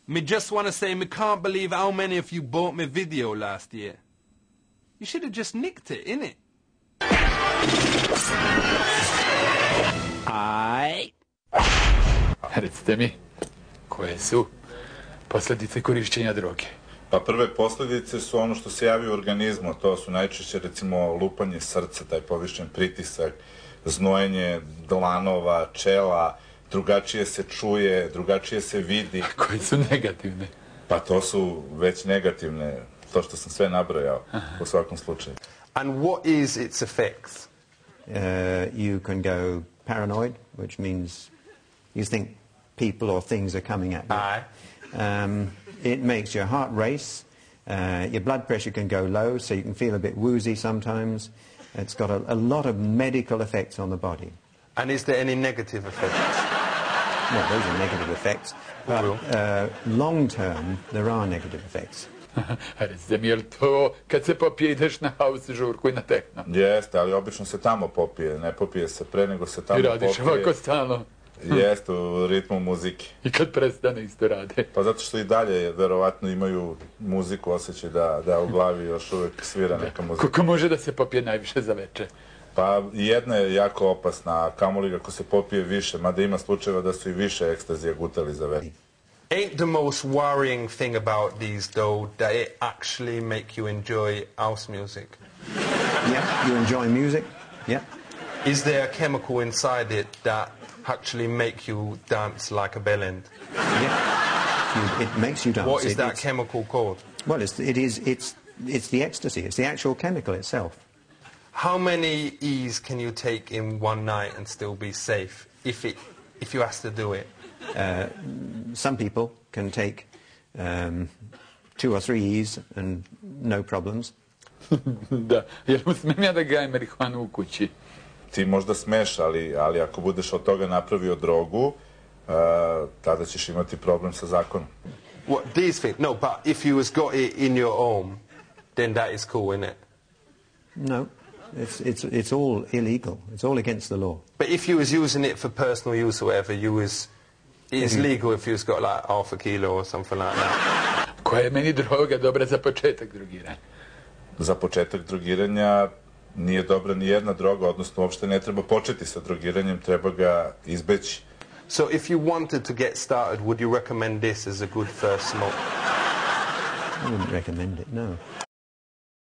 Me just want to say me can't believe how many of you bought me video last year. You should have just nicked it, innit? Recite mi, koje su posljedice korišćenja droge? Pa prve posljedice su ono što se javi u organizmu, to su najčešće recimo lupanje srca, taj povišen pritisak, znojenje dlanova, čela, drugačije se čuje, drugačije se vidi. A koje su negativne? Pa to su već negativne, to što sam sve nabrojao u svakom slučaju. And what is its effects? You can go paranoid, which means you think people or things are coming at you. It makes your heart race. Your blood pressure can go low, so you can feel a bit woozy sometimes. It's got a lot of medical effects on the body. And is there any negative effects? No, those are negative effects. But long term, there are negative effects. Recite mi, je li to kad se popije ideš na house žurku i na tehno? Jeste, ali obično se tamo popije, ne popije se pre nego se tamo popije. I radiš ovako stalno? Jeste, u ritmu muzike. I kad prestane isto rade? Pa zato što i dalje verovatno imaju muziku, osjećaj da u glavi još uvijek svira neka muzika. Koliko može da se popije najviše za veče? Pa jedna je jako opasna, a kamoli ako se popije više, mada ima slučajeva da su i više ekstazija gutali za veče. Ain't the most worrying thing about these, though, that it actually make you enjoy house music? Yeah, you enjoy music, yeah. Is there a chemical inside it that actually make you dance like a bellend? Yeah, it makes you dance. What is that chemical called? Well, it's the ecstasy. It's the actual chemical itself. How many E's can you take in one night and still be safe if you ask to do it? Some people can take 2 or 3 E's and no problems. Da, jer mu smijem ja da gajem marihuanu u kući? Ti možda smeš, ali ako budeš od toga napravio drogu, tada ćeš imati problem sa zakonom. What, these things? No, but if you has got it in your home, then that is cool, isn't it? No, it's all illegal. It's all against the law. But if you was using it for personal use or whatever, it's legal if you've got like half a kilo or something like that. Koja je meni droga dobra za početak drogiranja? Za početak drogiranja nije dobra ni jedna droga, odnosno uopšte ne treba početi sa drogiranjem, treba ga izbeći. So if you wanted to get started, would you recommend this as a good first smoke? I wouldn't recommend it, no.